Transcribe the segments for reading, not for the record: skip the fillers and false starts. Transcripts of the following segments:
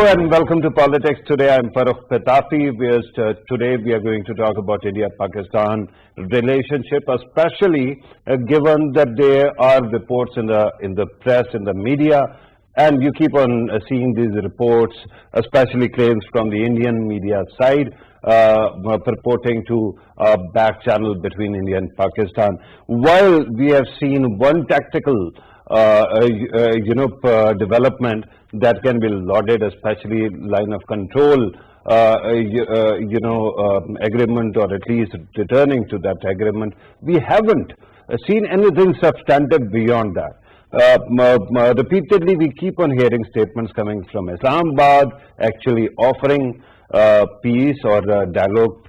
and welcome to Politics Today. I'm Farrukh Pitafi. Today we are going to talk about India-Pakistan relationship, especially given that there are reports in the press, in the media, and you keep on seeing these reports, especially claims from the Indian media side, purporting to a back channel between India and Pakistan. While we have seen one tactical development that can be lauded, especially line of control, agreement, or at least returning to that agreement. We haven't seen anything substantive beyond that. Repeatedly, we keep on hearing statements coming from Islamabad, actually offering peace or dialogue,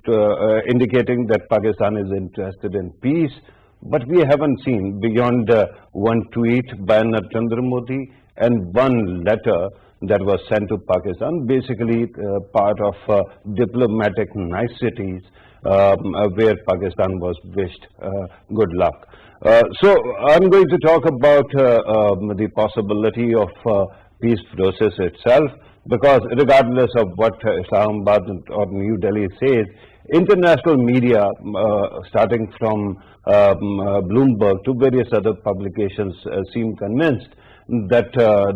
indicating that Pakistan is interested in peace. But we haven't seen beyond one tweet by Narendra Modi and one letter that was sent to Pakistan, basically part of diplomatic niceties where Pakistan was wished good luck. So I'm going to talk about the possibility of peace process itself, because regardless of what Islamabad or New Delhi says, international media, starting from Bloomberg to various other publications, seem convinced that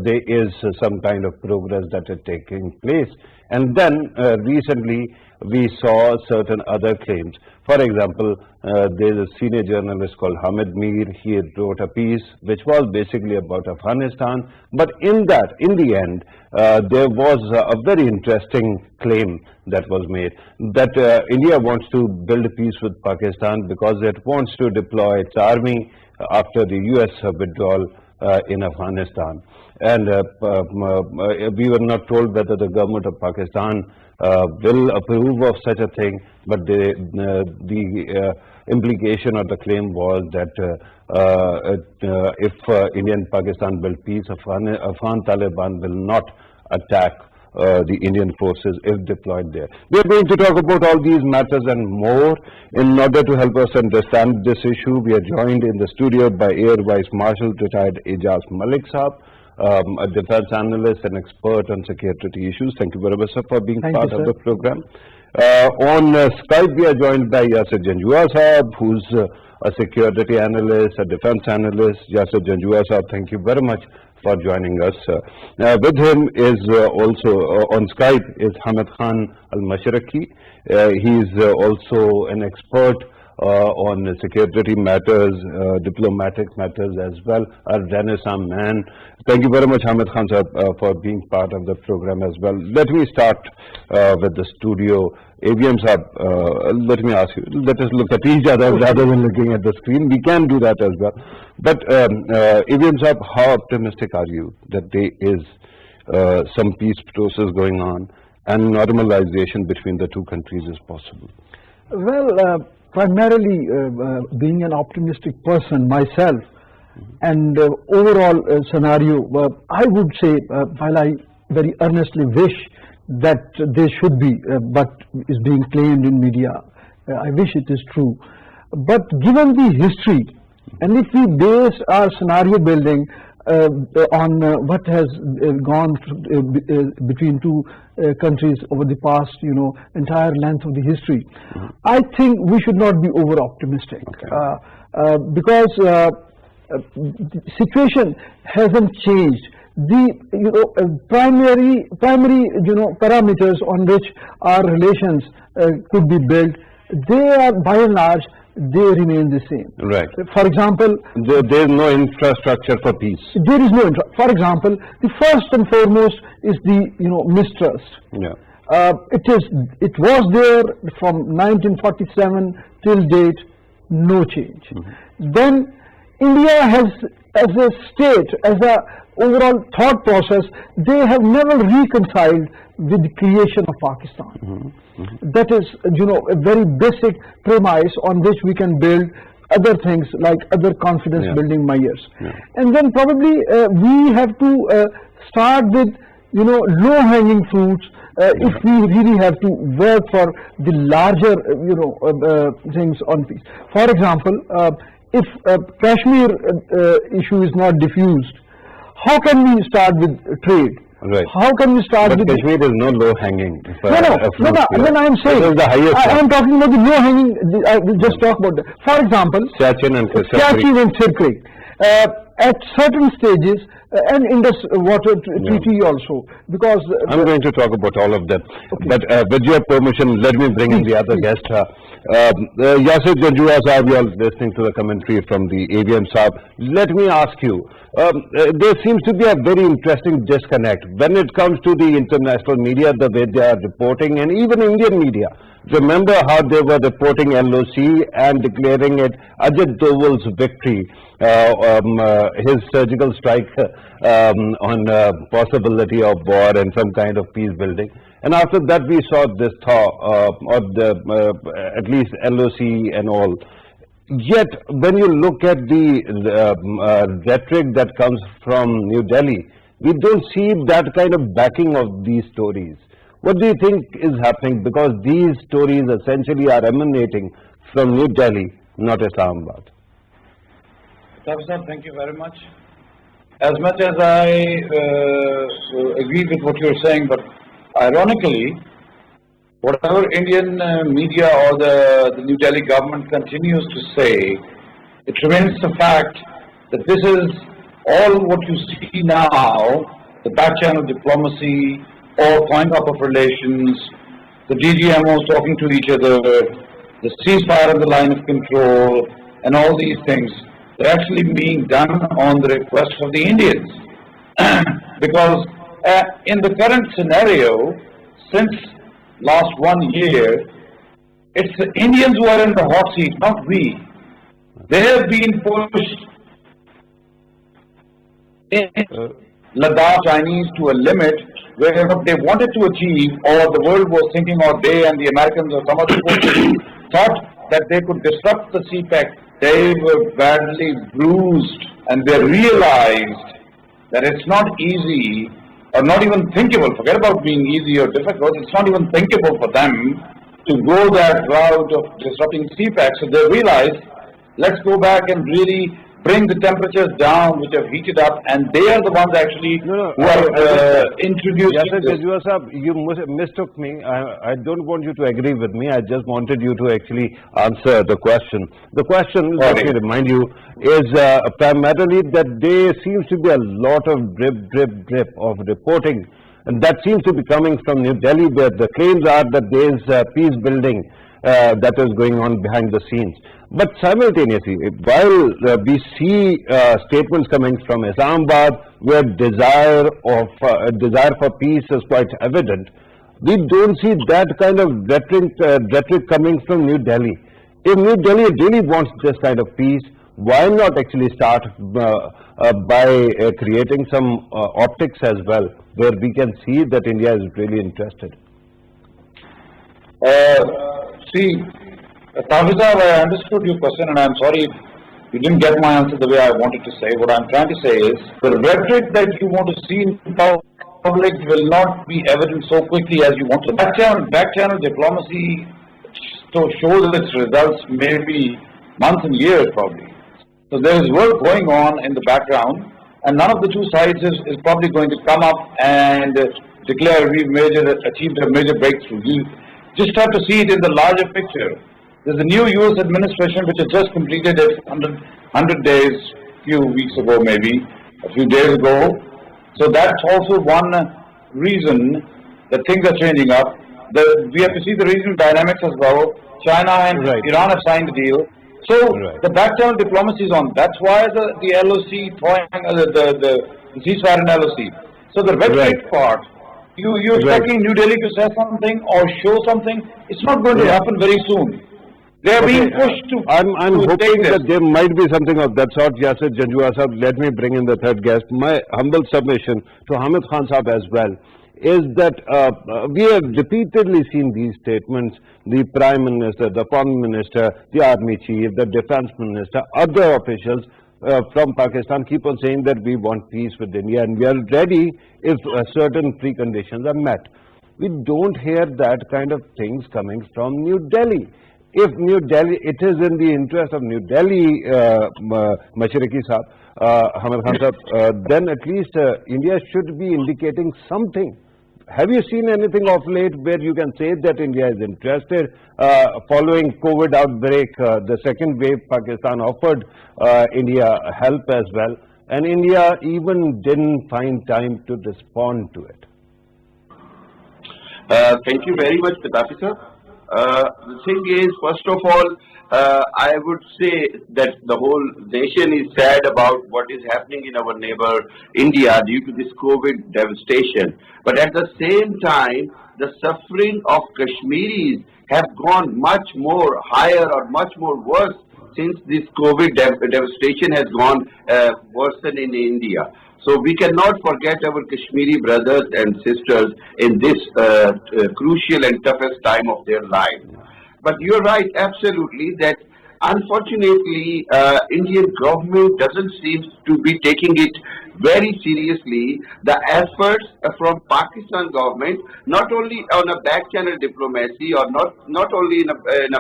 there is some kind of progress that is taking place. And then recently we saw certain other claims. For example, there is a senior journalist called Hamid Mir. He wrote a piece which was basically about Afghanistan. But in the end, there was a very interesting claim that was made that India wants to build peace with Pakistan because it wants to deploy its army after the US withdrawal in Afghanistan. And we were not told whether the government of Pakistan will approve of such a thing, but the implication or the claim was that if India and Pakistan build peace, Afghan Taliban will not attack the Indian forces if deployed there. We are going to talk about all these matters and more. In order to help us understand this issue, we are joined in the studio by Air Vice Marshal retired Ijaz Malik Saab, a defense analyst and expert on security issues. Thank you very much, sir, for being part of the program. On Skype, we are joined by Yasir Janjua Saab, who's a security analyst, a defense analyst. Yasir Janjua Saab, thank you very much for joining us. With him is also on Skype is Hamid Khan Al-Mashraqi. He is also an expert on security matters, diplomatic matters as well, a renaissance man. Thank you very much, Hamid Khan sir, for being part of the program as well. Let me start with the studio. AVM sir, let me ask you, let us look at each other rather than looking at the screen. We can do that as well. But AVM sir, how optimistic are you that there is some peace process going on and normalization between the two countries is possible? Well, primarily being an optimistic person myself, and overall scenario, I would say, while I very earnestly wish that there should be, but is being claimed in media, I wish it is true. But given the history, and if we base our scenario building on what has gone between two countries over the past, entire length of the history, I think we should not be over optimistic. Okay. Because the situation hasn't changed. The primary parameters on which our relations could be built, they are by and large, they remain the same. Right. For example, there is no infrastructure for peace. There is no. For example, the first and foremost is the mistrust. Yeah. It was there from 1947 till date, no change. Then India has, as a state, as a overall thought process, they have never reconciled with the creation of Pakistan. That is, a very basic premise on which we can build other things like other confidence building measures. And then probably we have to start with, low hanging fruits if we really have to work for the larger, things on peace. For example, if Kashmir issue is not diffused, how can we start with trade? Right. How can we start But with... Kashmir is no low-hanging fruit Then I am saying, This is the highest I am one. talking about the low-hanging, I will just talk about that. For example, Siachen and Siachen and Sirkri. At certain stages, and Indus water treaty also, because... I'm going to talk about all of that. But with your permission, let me bring in the other guest. Yasir Janjua Sahab, you are listening to the commentary from the AVM Sahab. Let me ask you, there seems to be a very interesting disconnect when it comes to the international media, the way they are reporting, and even Indian media. Remember how they were reporting LOC and declaring it Ajit Doval's victory, his surgical strike on possibility of war and some kind of peace building. And after that we saw this thaw, or at least LOC and all. Yet when you look at the rhetoric that comes from New Delhi, we don't see that kind of backing of these stories. What do you think is happening? Because these stories essentially are emanating from New Delhi, not Islamabad. Sir, thank you very much. As much as I agree with what you're saying, but ironically, whatever Indian media or the New Delhi government continues to say, it remains the fact that this is all what you see now, the back channel diplomacy, or point up of relations, the DGMOs talking to each other, the ceasefire on the line of control, and all these things. They're actually being done on the request of the Indians. Because in the current scenario, since last 1 year, it's the Indians who are in the hot seat, not we. They have been pushed in Ladakh Chinese to a limit where what they wanted to achieve, or the world was thinking, or they and the Americans or some other people thought that they could disrupt the CPEC. They were badly bruised, and they realized that it's not easy, or not even thinkable, forget about being easy or difficult, it's not even thinkable for them to go that route of disrupting CPEC. So they realized, let's go back and really bring the temperatures down, which have heated up, and they are the ones actually who are introducing Yes, this. you mistook me. I don't want you to agree with me. I just wanted you to actually answer the question. The question, let me remind you, is primarily that there seems to be a lot of drip of reporting, and that seems to be coming from New Delhi, where the claims are that there is peace building that is going on behind the scenes. But simultaneously, while we see statements coming from Islamabad, where desire for peace is quite evident, we don't see that kind of rhetoric coming from New Delhi. If New Delhi really wants this kind of peace, why not actually start by creating some optics as well, where we can see that India is really interested? See, Tawfiq, I understood your question, and I'm sorry you didn't get my answer the way I wanted to say. What I'm trying to say is, the rhetoric that you want to see in public will not be evident so quickly as you want to. Back channel diplomacy shows its results maybe months and years probably. So there is work going on in the background, and none of the two sides is probably going to come up and declare we've achieved a major breakthrough. You just have to see it in the larger picture. There's a new U.S. administration which has just completed its 100 days, few weeks ago maybe, a few days ago. So that's also one reason that things are changing up. We have to see the regional dynamics as well. China and Iran have signed the deal. So the back channel diplomacy is on. That's why the LOC, the ceasefire in LOC. So the rhetoric part, you're expecting New Delhi to say something or show something, it's not going to happen very soon. They are being pushed to. I'm hoping that there might be something of that sort. Yasir Janjua Sahab, let me bring in the third guest. My humble submission to Hamid Khan Sahab as well is that we have repeatedly seen these statements. The Prime Minister, the Foreign Minister, the Army Chief, the Defence Minister, other officials from Pakistan keep on saying that we want peace with India and we are ready if certain preconditions are met. We don't hear that kind of things coming from New Delhi. if New Delhi, it is in the interest of New Delhi, Mashriqi Saab, Hamid Khan Saab, then at least India should be indicating something. Have you seen anything of late where you can say that India is interested? Following COVID outbreak, the second wave, Pakistan offered India help as well, and India even didn't find time to respond to it. Thank you very much, Pitafi sir. The thing is, first of all, I would say that the whole nation is sad about what is happening in our neighbor India due to this COVID devastation. But at the same time, the suffering of Kashmiris have gone much more higher or much more worse since this COVID devastation has gone worse than in India. So we cannot forget our Kashmiri brothers and sisters in this crucial and toughest time of their life. But you're right, absolutely, that unfortunately Indian government doesn't seem to be taking it very seriously, the efforts from Pakistan government, not only on a back channel diplomacy or not only in a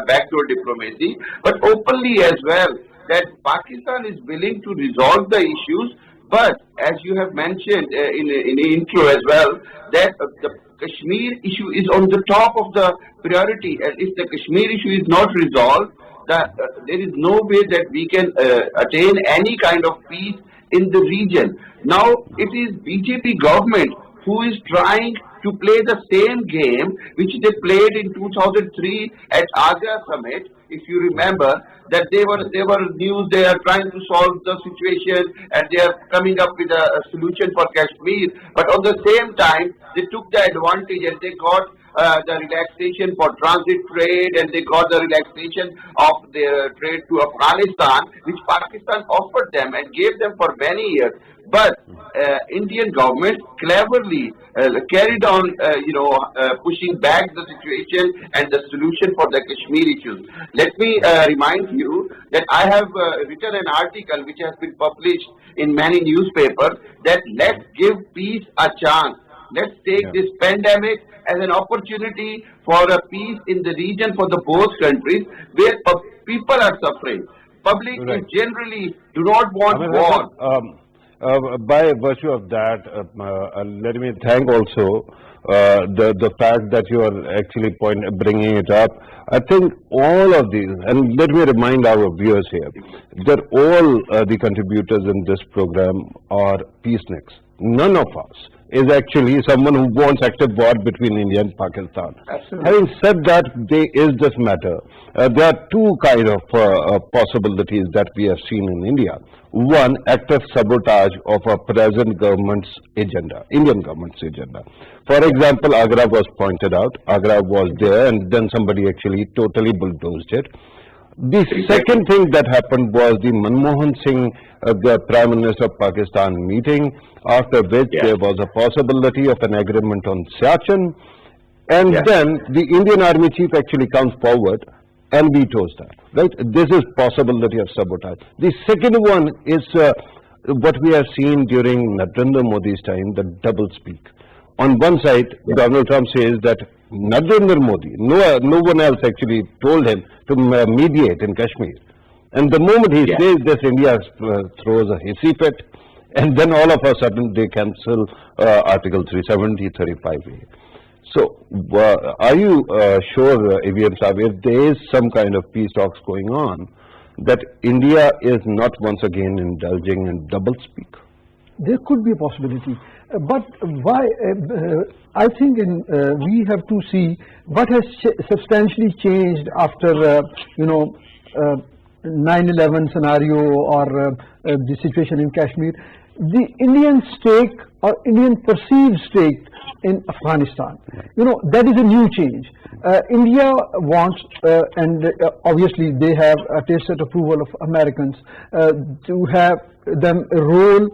backdoor diplomacy, but openly as well, that Pakistan is willing to resolve the issues. But as you have mentioned in the intro as well, that the Kashmir issue is on the top of the priority, and if the Kashmir issue is not resolved, there is no way that we can attain any kind of peace in the region. Now it is BJP government who is trying to play the same game which they played in 2003 at Agra summit. If you remember that they were news, they are trying to solve the situation and they are coming up with a solution for Kashmir. But at the same time, they took the advantage and they got the relaxation for transit trade, and they got the relaxation of their trade to Afghanistan, which Pakistan offered them and gave them for many years. But Indian government cleverly carried on, pushing back the situation and the solution for the Kashmir issues. Let me remind you that I have written an article which has been published in many newspapers that let's give peace a chance. Let's take this pandemic as an opportunity for a peace in the region for the both countries where people are suffering. Public is generally do not want war. By virtue of that, let me thank also the fact that you are actually bringing it up. I think all of these, and let me remind our viewers here, that all the contributors in this program are peaceniks. None of us is actually someone who wants active war between India and Pakistan. Absolutely. Having said that, there is this matter. There are two kind of possibilities that we have seen in India. One, active sabotage of a present government's agenda, Indian government's agenda. For example, Agra was pointed out. Agra was there and then somebody actually totally bulldozed it. The second thing that happened was the Manmohan Singh, the Prime Minister of Pakistan meeting, after which there was a possibility of an agreement on Siachen, and then the Indian Army Chief actually comes forward and vetoes that, right? This is possibility of sabotage. The second one is what we have seen during Narendra Modi's time, the double speak. On one side, Donald Trump says that Narendra Modi, no one else actually told him to mediate in Kashmir. And the moment he says this, India throws a hissy fit, and then all of a sudden they cancel Article 370, 35A. So, are you sure, AVM Saab, if there is some kind of peace talks going on, that India is not once again indulging in doublespeak? There could be a possibility. But why? I think we have to see what has substantially changed after 9/11 scenario or the situation in Kashmir. The Indian stake or Indian perceived stake in Afghanistan, that is a new change. India wants, and obviously they have a tacit approval of Americans, to have them role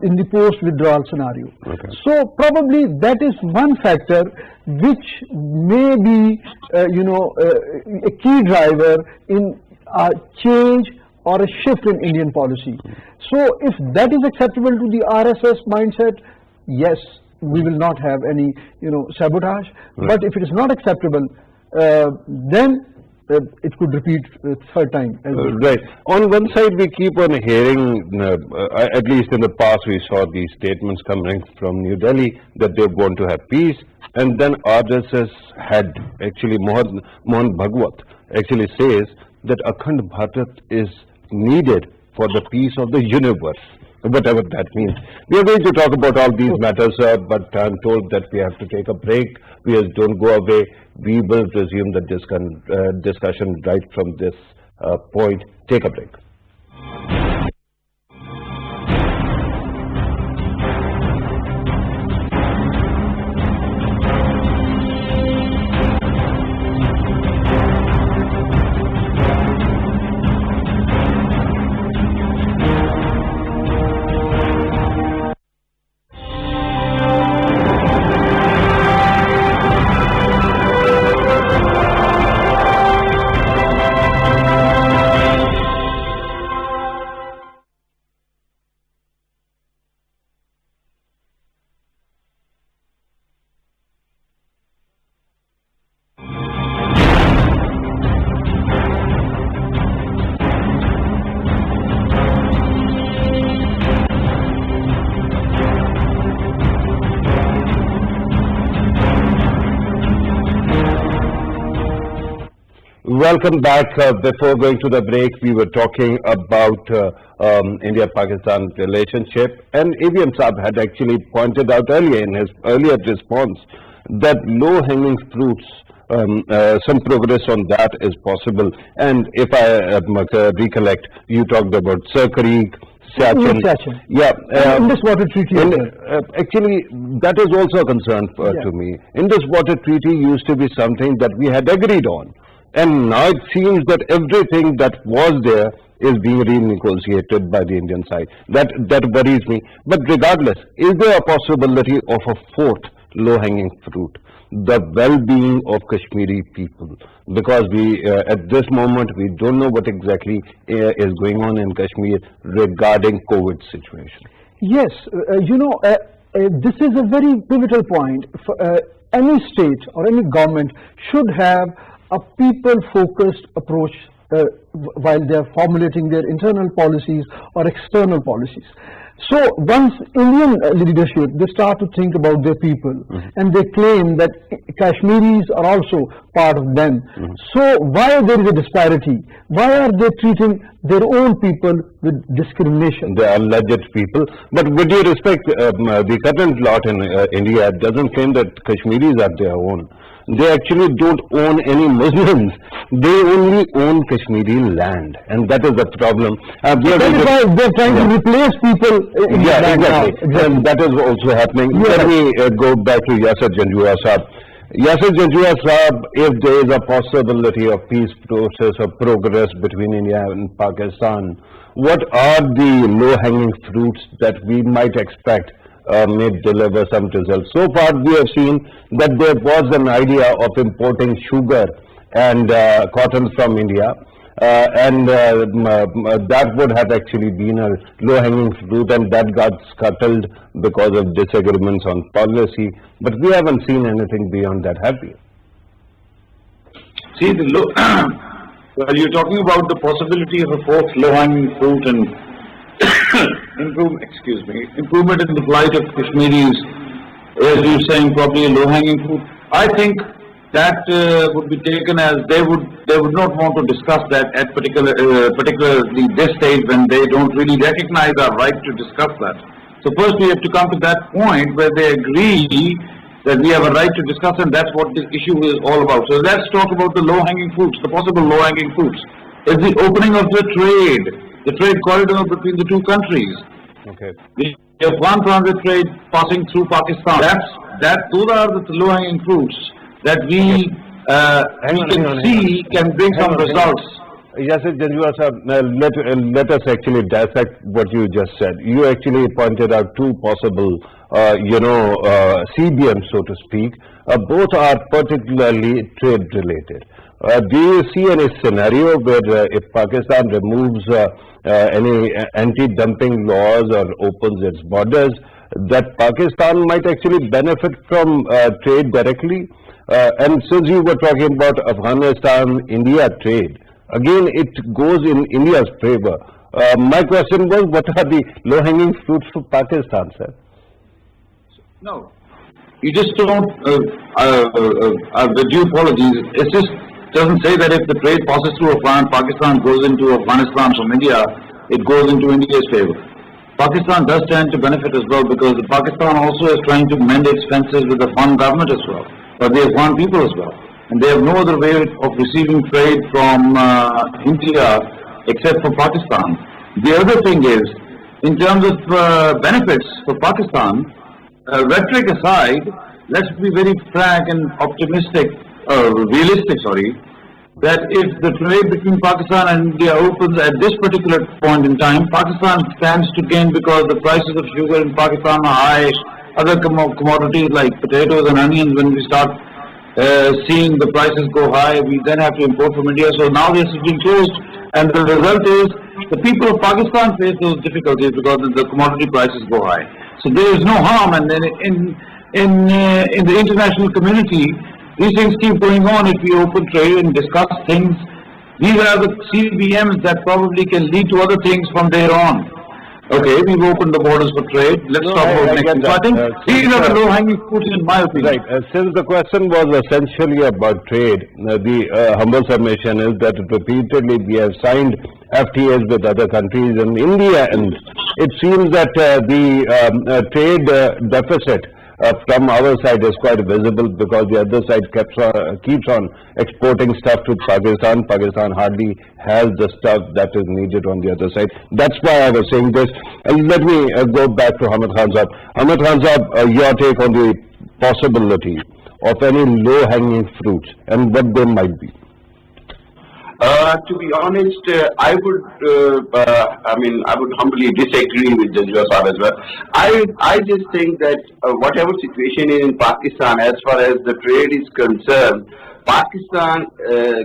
in the post-withdrawal scenario. Okay. So probably that is one factor which may be, a key driver in a change or a shift in Indian policy. So if that is acceptable to the RSS mindset, yes, we will not have any, sabotage. Right. But if it is not acceptable, then it could repeat third time. Right. On one side, we keep on hearing, at least in the past, we saw these statements coming from New Delhi that they want to have peace, and then RSS head, actually Mohan Bhagwat, actually says that Akhand Bharat is needed for the peace of the universe, whatever that means. We are going to talk about all these matters, but I'm told that we have to take a break. Please don't go away. We will resume the discussion right from this point. Take a break. Welcome back. Before going to the break, we were talking about India-Pakistan relationship, and ABM Saab had actually pointed out earlier in his earlier response that low-hanging fruits, some progress on that is possible. And if I recollect, you talked about Sarkarik, Siachen. Yeah. Indus Water Treaty. Actually, that is also a concern to me. Indus Water Treaty used to be something that we had agreed on. And now it seems that everything that was there is being renegotiated by the Indian side. That worries me. But regardless, is there a possibility of a fourth low-hanging fruit? The well-being of Kashmiri people. Because we, at this moment, we don't know what exactly is going on in Kashmir regarding COVID situation. Yes, this is a very pivotal point. Any state or any government should have a people-focused approach while they are formulating their internal policies or external policies. So once Indian leadership, they start to think about their people, and they claim that Kashmiris are also part of them. So why there is a disparity? Why are they treating their own people with discrimination? They are alleged people. But with due respect, the current law in India doesn't claim that Kashmiris are their own. They actually don't own any Muslims. They only own Kashmiri land, and that is the problem. That is why they're trying to replace people in land exactly. Now. And that is also happening. Let me go back to Yasir Janjua Saab. Yasir Janjua Saab, if there is a possibility of peace process or progress between India and Pakistan, what are the low-hanging fruits that we might expect may deliver some results? So far, we have seen that there was an idea of importing sugar and cotton from India, and that would have actually been a low-hanging fruit, and that got scuttled because of disagreements on policy. But we haven't seen anything beyond that, have we? See, well, you're talking about the possibility of a fourth low-hanging fruit and improvement in the plight of Kashmiris, as you're saying, probably a low-hanging fruit. I think that would be taken as they would not want to discuss that at particularly this stage when they don't really recognize our right to discuss that. So first we have to come to that point where they agree that we have a right to discuss, and that's what the issue is all about. So let's talk about the low-hanging fruits, the possible low-hanging fruits. It's the opening of the trade corridor between the two countries. Okay. We have one transit trade passing through Pakistan. Those are the low-hanging fruits that we can see can bring some results. Yasir Janjua Sahab, let us actually dissect what you just said. You actually pointed out two possible, CBM, so to speak. Both are particularly trade-related. Do you see any scenario where if Pakistan removes any anti-dumping laws or opens its borders, that Pakistan might actually benefit from trade directly? And since you were talking about Afghanistan-India trade, again it goes in India's favor. My question was, what are the low-hanging fruits for Pakistan, sir? No, you just don't, with due apologies, it just doesn't say that if the trade passes through Pakistan goes into Afghanistan from India, it goes into India's favor. Pakistan does stand to benefit as well, because Pakistan also is trying to mend its fences with the Afghan government as well, but the Afghan people as well. And they have no other way of receiving trade from India except for Pakistan. The other thing is, in terms of benefits for Pakistan, rhetoric aside, let's be very frank and realistic, that if the trade between Pakistan and India opens at this particular point in time, Pakistan stands to gain because the prices of sugar in Pakistan are high. Other commodities like potatoes and onions, when we start seeing the prices go high, we then have to import from India. So now this is being closed, and the result is the people of Pakistan face those difficulties because the commodity prices go high. So there is no harm, and then in the international community, these things keep going on. If we open trade and discuss things, these are the CBMs that probably can lead to other things from there on. Okay, we've opened the borders for trade. Let's talk about next thing. So I think these are the low-hanging fruits in my opinion. Right. Since the question was essentially about trade, the humble submission is that repeatedly we have signed FTAs with other countries in India, and it seems that the trade deficit from our side is quite visible, because the other side keeps on exporting stuff to Pakistan. Pakistan hardly has the stuff that is needed on the other side. That's why I was saying this. Let me go back to Hamid Khan Saab. Hamid Khan Saab, your take on the possibility of any low-hanging fruits and what they might be. To be honest, I would humbly disagree with Judge Saab as well. I just think that whatever situation is in Pakistan, as far as the trade is concerned, Pakistan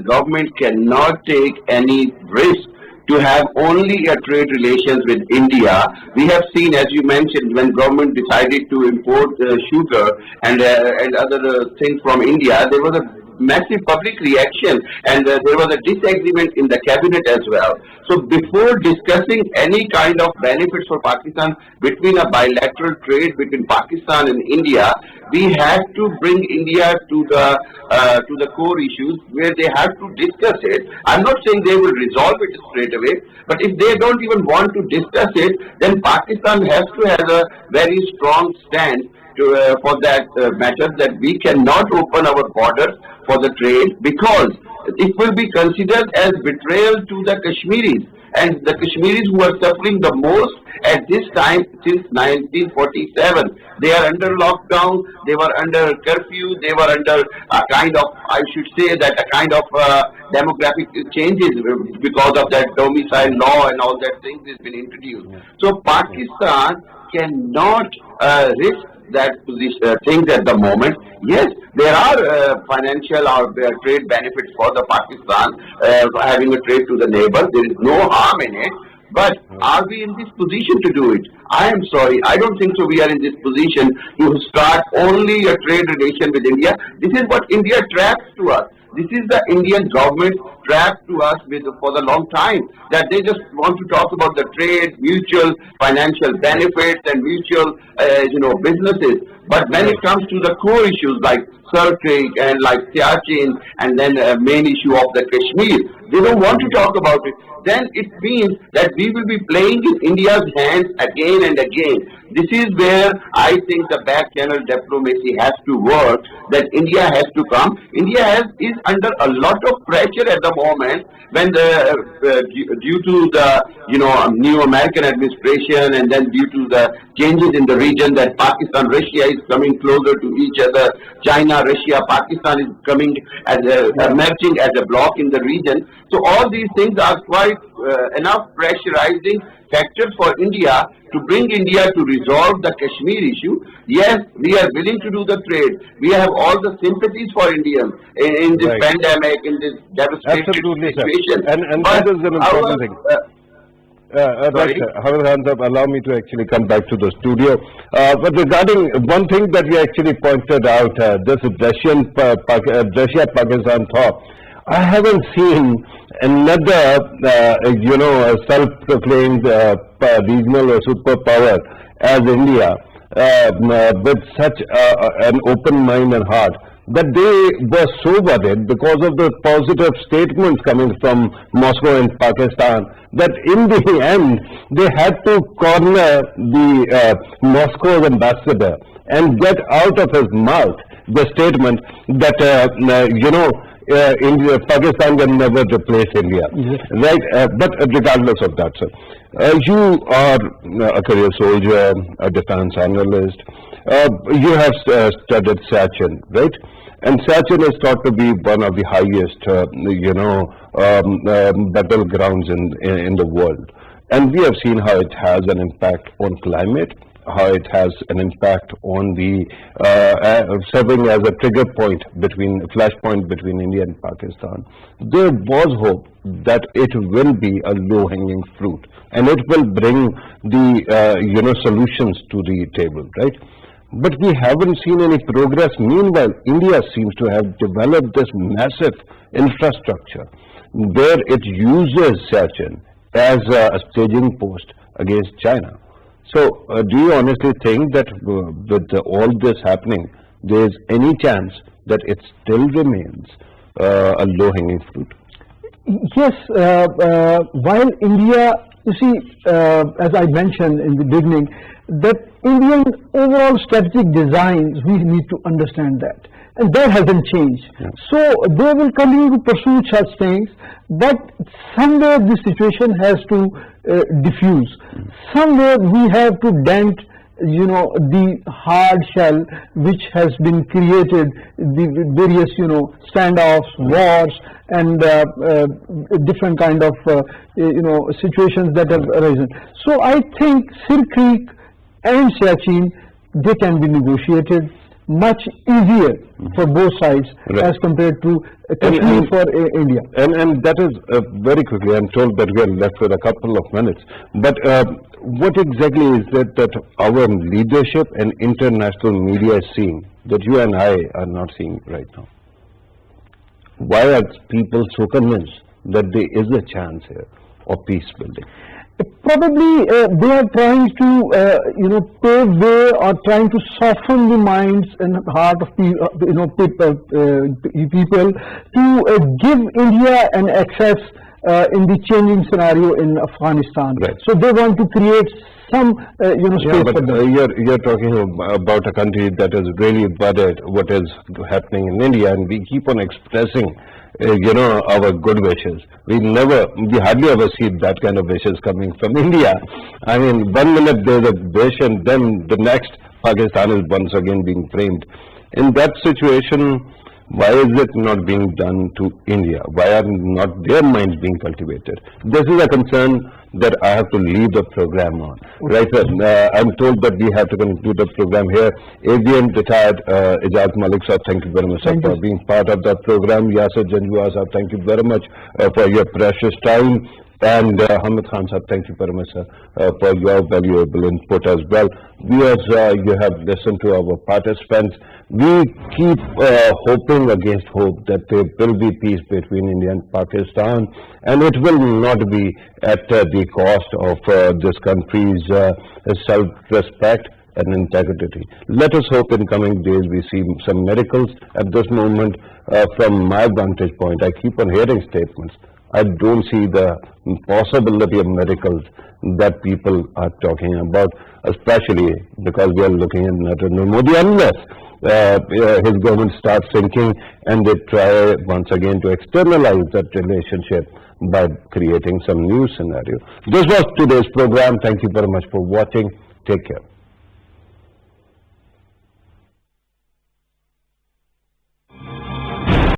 government cannot take any risk to have only a trade relations with India. We have seen, as you mentioned, when government decided to import sugar and other things from India, there was a massive public reaction, and there was a disagreement in the cabinet as well. So before discussing any kind of benefits for Pakistan between a bilateral trade between Pakistan and India, we have to bring India to the core issues where they have to discuss it. I'm not saying they will resolve it straight away, but if they don't even want to discuss it, then Pakistan has to have a very strong stand for that matter, that we cannot open our borders for the trade, because it will be considered as betrayal to the Kashmiris, and the Kashmiris who are suffering the most at this time since 1947. They are under lockdown, they were under curfew, they were under a kind of, I should say that a kind of demographic changes because of that domicile law and all that things has been introduced. So Pakistan cannot risk that things at the moment. Yes, there are financial or trade benefits for the Pakistan having a trade to the neighbor. There is no harm in it. But are we in this position to do it? I am sorry, I don't think so. We are in this position to start only a trade relation with India. This is what India traps to us. This is the Indian government trapped to us for the long time, that they just want to talk about the trade, mutual financial benefits and mutual, businesses. But when it comes to the core issues like Sir Creek and like Siachen, and then main issue of the Kashmir, they don't want to talk about it. Then it means that we will be playing in India's hands again and again. This is where I think the back channel diplomacy has to work, that India has to come. India is under a lot of pressure at the moment, when due to the new American administration, and then due to the changes in the region, that Pakistan, Russia is coming closer to each other. China, Russia, Pakistan is coming as emerging as a bloc in the region. So all these things are quite enough pressurizing factors for India to bring India to resolve the Kashmir issue. Yes, we are willing to do the trade. We have all the sympathies for Indians in this pandemic, in this devastating situation. And that is an important thing. Sorry? Allow me to actually come back to the studio. But regarding one thing that you actually pointed out, this Russia-Pakistan talk, I haven't seen another, self-proclaimed regional superpower as India with such an open mind and heart, that they were so worried because of the positive statements coming from Moscow and Pakistan, that in the end they had to corner the Moscow ambassador and get out of his mouth the statement that India, Pakistan can never replace India, right? But regardless of that, sir, you are a career soldier, a defense analyst. You have studied Sachin, right? And Sachin is thought to be one of the highest, battlegrounds in the world. And we have seen how it has an impact on climate, how it has an impact on the serving as a trigger point flashpoint between India and Pakistan. There was hope that it will be a low-hanging fruit and it will bring the solutions to the table, right? But we haven't seen any progress. Meanwhile, India seems to have developed this massive infrastructure where it uses Sachin as a staging post against China. So, do you honestly think that with all this happening, there is any chance that it still remains a low-hanging fruit? Yes, while India, you see, as I mentioned in the beginning, that Indian overall strategic designs, we need to understand that. And that hasn't changed. Yeah. So they will continue to pursue such things, but somewhere the situation has to diffuse. Somewhere we have to dent, the hard shell which has been created, the various, standoffs, wars, and different kind of, situations that have arisen. So I think Sir Creek and Siachen, they can be negotiated much easier for both sides, right, as compared to Kashmir for India. And that is very quickly, I'm told that we are left with a couple of minutes. But what exactly is it that our leadership and international media is seeing that you and I are not seeing right now? Why are people so convinced that there is a chance here of peace building? Probably they are trying to, pave way or trying to soften the minds and heart of people to give India an access in the changing scenario in Afghanistan. Right. So they want to create some, space but for them. you're talking about a country that is really worried what is happening in India, and we keep on expressing our good wishes. We hardly ever see that kind of wishes coming from India. I mean, 1 minute there's a wish and then the next Pakistan is once again being framed. In that situation, why is it not being done to India? Why are not their minds being cultivated? This is a concern that I have to leave the program on. Right, sir? I'm told that we have to conclude the program here. AVM retired Ijaz Malik sir, thank you very much sir, for being part of the program. Yasir Janjua sir, thank you very much for your precious time. And Hamid Khan sir, thank you very much sir, for your valuable input as well. Viewers, you have listened to our participants. We keep hoping against hope that there will be peace between India and Pakistan, and it will not be at the cost of this country's self-respect and integrity. Let us hope in coming days we see some miracles. At this moment, from my vantage point, I keep on hearing statements. I don't see the possibility of miracles that people are talking about, especially because we are looking at Narendra Modi, unless his government starts thinking and they try once again to externalize that relationship by creating some new scenario. This was today's program. Thank you very much for watching. Take care.